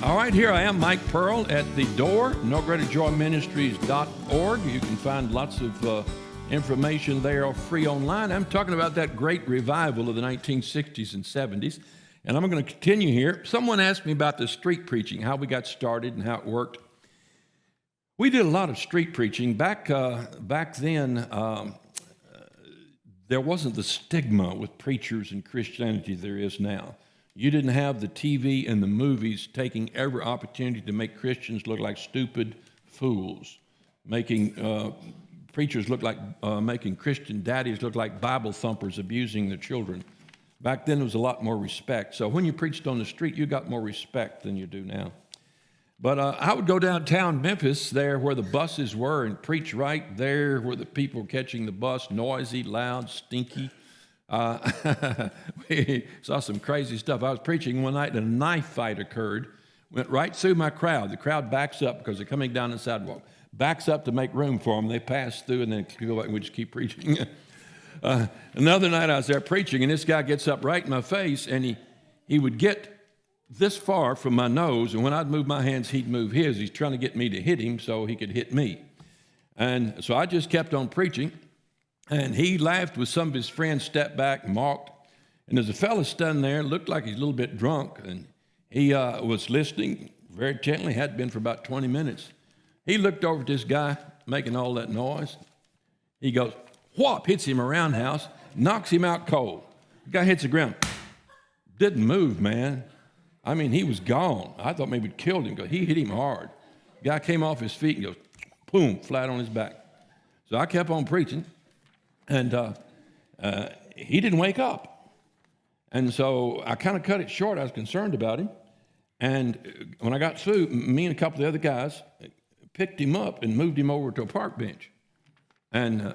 All right, here I am, Mike Pearl, at the door, nogreaterjoyministries.org. You can find lots of information there free online. I'm talking about that great revival of the 1960s and 70s, and I'm going to continue here. Someone asked me about the street preaching, how we got started and how it worked. We did a lot of street preaching. Back then, there wasn't the stigma with preachers and Christianity there is now. You didn't have the TV and the movies taking every opportunity to make Christians look like stupid fools, making preachers look like, making Christian daddies look like Bible thumpers abusing their children. Back then, there was a lot more respect. So when you preached on the street, you got more respect than you do now. But I would go downtown Memphis, there where the buses were, and preach right there where the people were catching the bus, noisy, loud, stinky. We saw some crazy stuff. I was preaching one night and a knife fight occurred, went right through my crowd. The crowd backs up because they're coming down the sidewalk, backs up to make room for them. They pass through and then go back and we just keep preaching. Another night I was there preaching and this guy gets up right in my face and he would get this far from my nose, and when I'd move my hands, he'd move his. He's trying to get me to hit him so he could hit me. And so I just kept on preaching. And he laughed with some of his friends, stepped back and mocked. And there's a fellow standing there, looked like he's a little bit drunk, and he was listening very intently, had been for about 20 minutes. He looked over at this guy making all that noise. He goes, whop, hits him a roundhouse, knocks him out cold. The guy hits the ground. Didn't move, man. I mean, he was gone. I thought maybe it killed him because he hit him hard. The guy came off his feet and goes, boom, flat on his back. So I kept on preaching. And he didn't wake up. And so I kind of cut it short. I was concerned about him. And when I got through, me and a couple of the other guys picked him up and moved him over to a park bench. And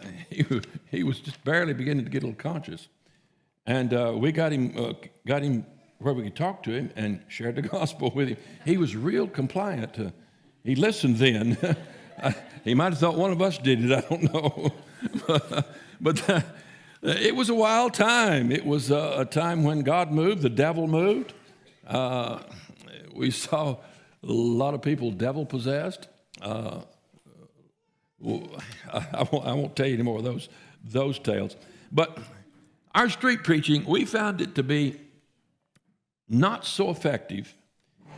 he was just barely beginning to get a little conscious. And we got him where we could talk to him and shared the gospel with him. He was real compliant. He listened then. He might have thought one of us did it. I don't know. But it was a wild time. It was a time when God moved, the devil moved. We saw a lot of people devil-possessed. I won't tell you any more of those tales. But our street preaching, we found it to be not so effective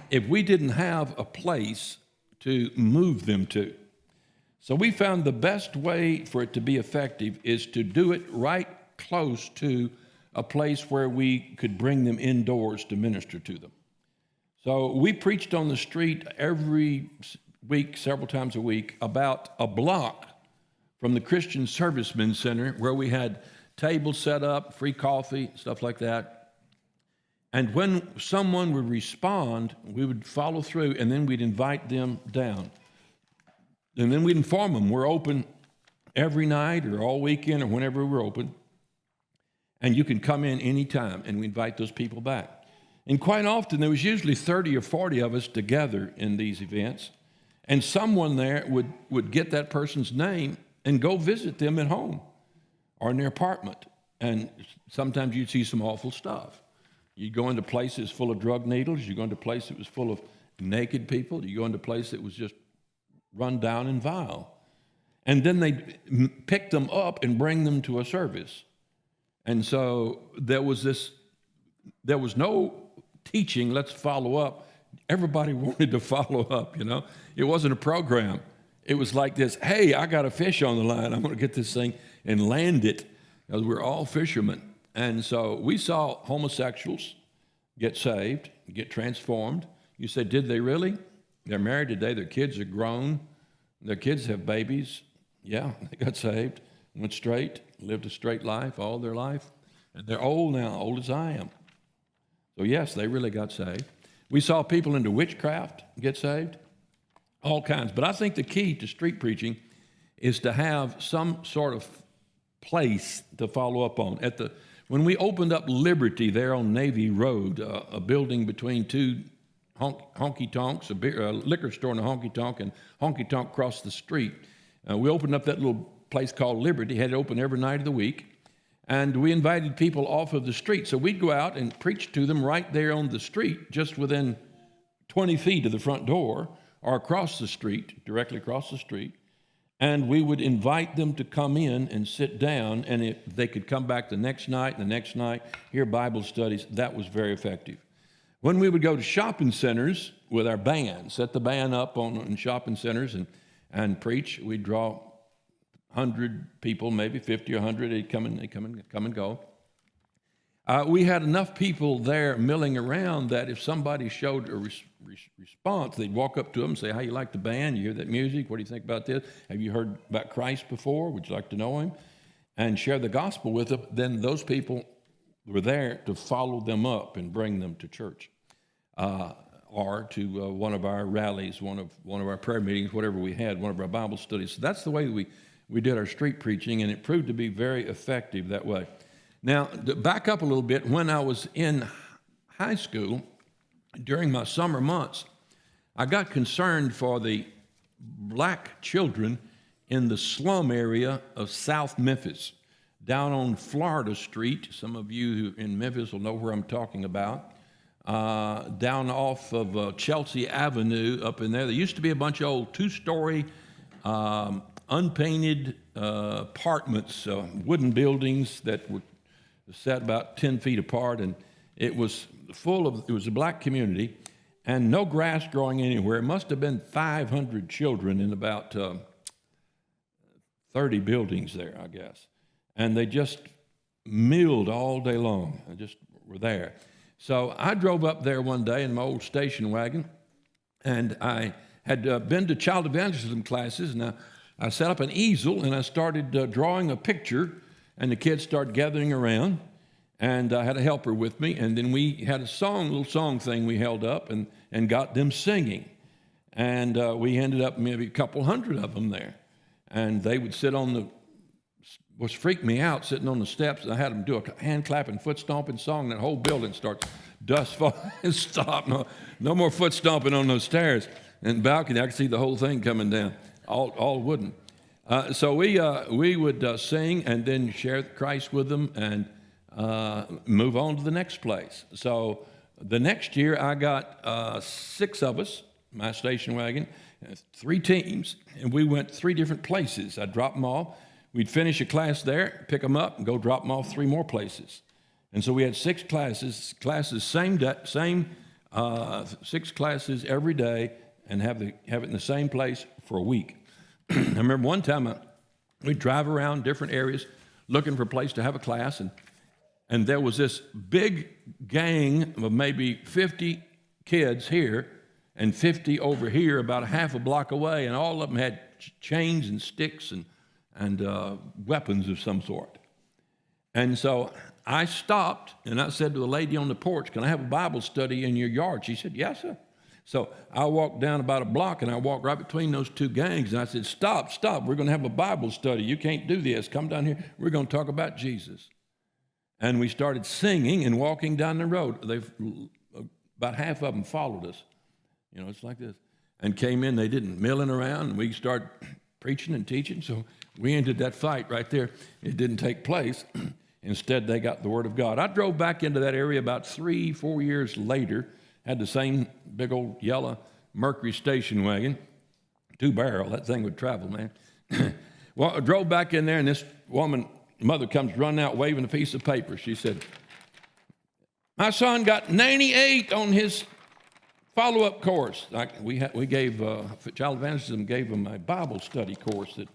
if we didn't have a place to move them to. So we found the best way for it to be effective is to do it right close to a place where we could bring them indoors to minister to them. So we preached on the street every week, several times a week, about a block from the Christian Servicemen Center where we had tables set up, free coffee, stuff like that. And when someone would respond, we would follow through and then we'd invite them down. And then we'd inform them we're open every night or all weekend or whenever we're open. And you can come in anytime, and we invite those people back. And quite often, there was usually 30 or 40 of us together in these events. And someone there would get that person's name and go visit them at home or in their apartment. And sometimes you'd see some awful stuff. You'd go into places full of drug needles. You'd go into places that was full of naked people. You go into a place that was just run down and vile. And then they pick them up and bring them to a service. And so there was no teaching, let's follow up. Everybody wanted to follow up, you know. It wasn't a program. It was like this, hey, I got a fish on the line. I'm going to get this thing and land it, because we're all fishermen. And so we saw homosexuals get saved, get transformed. You say, did they really? They're married today. Their kids are grown. Their kids have babies. Yeah, they got saved, went straight, lived a straight life all their life. And they're old now, old as I am. So yes, they really got saved. We saw people into witchcraft get saved, all kinds. But I think the key to street preaching is to have some sort of place to follow up on. When we opened up Liberty there on Navy Road, a building between two honky-tonks, a liquor store and a honky-tonk, and honky-tonk across the street. We opened up that little place called Liberty, had it open every night of the week, and we invited people off of the street. So we'd go out and preach to them right there on the street, just within 20 feet to the front door or across the street, directly across the street, and we would invite them to come in and sit down, and if they could come back the next night, hear Bible studies. That was very effective. When we would go to shopping centers with our band, set the band up in shopping centers and preach, we'd draw 100 people, maybe 50 or 100. They'd come and go. We had enough people there milling around that if somebody showed a response, they'd walk up to them and say, "How you like the band? You hear that music? What do you think about this? Have you heard about Christ before? Would you like to know him?" And share the gospel with them. Then those people were there to follow them up and bring them to church, or to one of our rallies, one of our prayer meetings, whatever we had, one of our Bible studies. So that's the way we did our street preaching, and it proved to be very effective that way. Now, to back up a little bit, when I was in high school, during my summer months, I got concerned for the black children in the slum area of South Memphis, down on Florida Street. Some of you in Memphis will know where I'm talking about. Down off of Chelsea Avenue up in there. There used to be a bunch of old two-story unpainted apartments, wooden buildings that were set about 10 feet apart, and it was a black community and no grass growing anywhere. It must have been 500 children in about 30 buildings there, I guess. And they just milled all day long. They just were there. So I drove up there one day in my old station wagon, and I had been to child evangelism classes, and I set up an easel, and I started drawing a picture, and the kids started gathering around, and I had a helper with me, and then we had a little song thing we held up and got them singing. And we ended up maybe a couple hundred of them there. And they would sit which freaked me out, sitting on the steps, and I had them do a hand-clapping, foot-stomping song, and that whole building starts dust falling and stop. No more foot-stomping on those stairs. And balcony, I could see the whole thing coming down, all wooden. So we would sing and then share Christ with them and move on to the next place. So the next year I got 6 of us, my station wagon, 3 teams, and we went 3 different places. I dropped them off. We'd finish a class there, pick them up, and go drop them off 3 more places. And so we had 6 classes, same 6 classes every day, and have it in the same place for a week. I remember one time we'd drive around different areas looking for a place to have a class, and there was this big gang of maybe 50 kids here and 50 over here, about a half a block away, and all of them had chains and sticks and weapons of some sort. And so I stopped, and I said to the lady on the porch, "Can I have a Bible study in your yard?" She said, "Yes, sir." So I walked down about a block, and I walked right between those 2 gangs, and I said, stop, we're going to have a Bible study. You can't do this. Come down here. We're going to talk about Jesus. And we started singing and walking down the road. About half of them followed us. It's like this. And came in. They didn't milling around, and we started preaching and teaching. So we ended that fight right there. It didn't take place. Instead, they got the Word of God. I drove back into that area about 3-4 years later. Had the same big old yellow Mercury station wagon, 2-barrel. That thing would travel, man. Well, I drove back in there, and this mother comes running out waving a piece of paper. She said, "My son got 98 on his follow-up course." We gave, Child Evangelism gave them a Bible study course that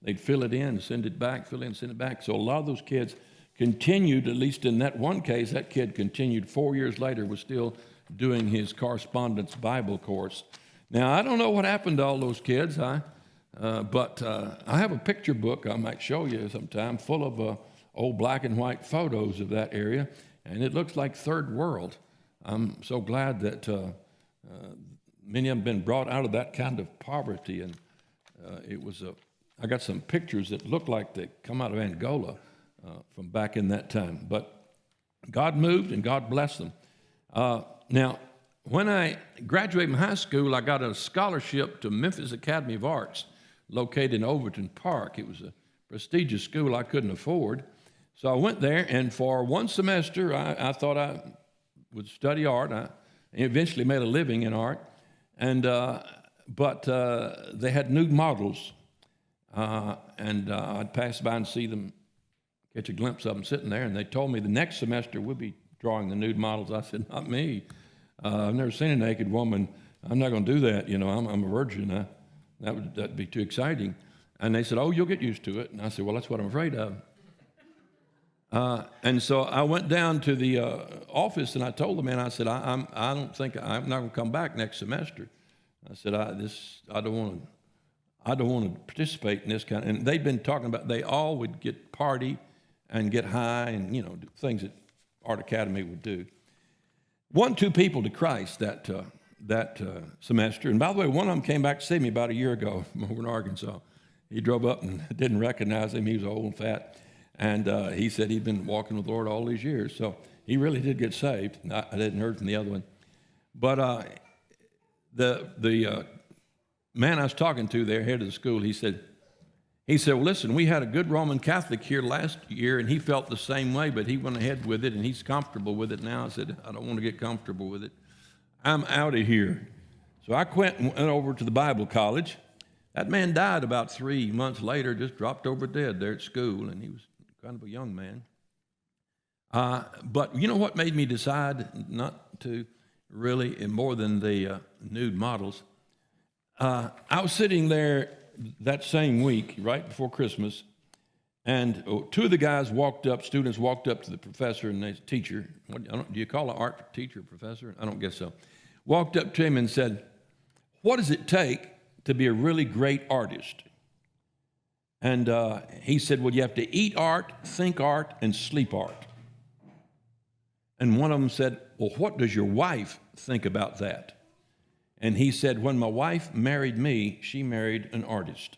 they'd fill it in and send it back, fill it in and send it back. So a lot of those kids continued, at least in that one case, that kid continued 4 years later, was still doing his correspondence Bible course. Now, I don't know what happened to all those kids, but I have a picture book I might show you sometime full of old black and white photos of that area, and it looks like third world. I'm so glad that many of them been brought out of that kind of poverty, and I got some pictures that look like they come out of Angola from back in that time. But God moved, and God blessed them. Now, when I graduated from high school, I got a scholarship to Memphis Academy of Arts, located in Overton Park. It was a prestigious school I couldn't afford. So I went there, and for one semester, I thought I would study art. He eventually made a living in art, and but they had nude models, and I'd pass by and see them, catch a glimpse of them sitting there, and they told me the next semester we'll be drawing the nude models. I said, not me. I've never seen a naked woman. I'm not going to do that. You know, I'm a virgin. That'd be too exciting. And they said, oh, you'll get used to it. And I said, well, that's what I'm afraid of. And so I went down to the office and I told the man, I said, I'm not going to come back next semester. I said, I don't want to participate in this kind of, and they'd been talking about, they all would get party and get high and, you know, do things that Art Academy would do. 2 people to Christ that semester. And by the way, one of them came back to see me about a year ago over in Arkansas. He drove up and didn't recognize him. He was old and fat. And he said he'd been walking with the Lord all these years. So he really did get saved. I didn't hear from the other one. But the man I was talking to there, head of the school, he said, well, listen, we had a good Roman Catholic here last year, and he felt the same way, but he went ahead with it, and he's comfortable with it now. I said, I don't want to get comfortable with it. I'm out of here. So I went over to the Bible college. That man died about 3 months later, just dropped over dead there at school, and he was kind of a young man. But you know what made me decide not to really, more than the nude models? I was sitting there that same week, right before Christmas, and 2 of the guys students walked up to the professor and the teacher. Do you call an art teacher professor? I don't guess so. Walked up to him and said, what does it take to be a really great artist? And he said, well, you have to eat art, think art, and sleep art. And one of them said, well, what does your wife think about that? And he said, when my wife married me, she married an artist.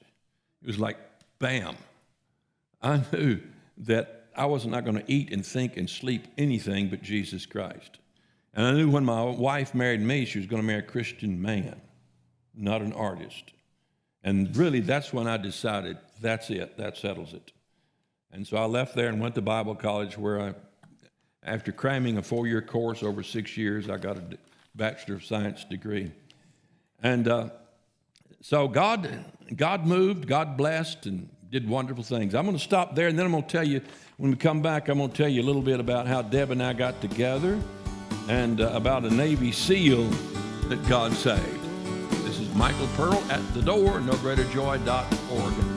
It was like, bam. I knew that I was not going to eat and think and sleep anything but Jesus Christ. And I knew when my wife married me, she was going to marry a Christian man, not an artist. And really, that's when I decided, that's it, that settles it. And so I left there and went to Bible college where after cramming a 4-year course over 6 years, I got a Bachelor of Science degree. And so God moved, God blessed, and did wonderful things. I'm going to stop there, and then I'm going to tell you, when we come back, I'm going to tell you a little bit about how Deb and I got together and about a Navy SEAL that God saved. This is Michael Pearl at the door, nogreaterjoy.org.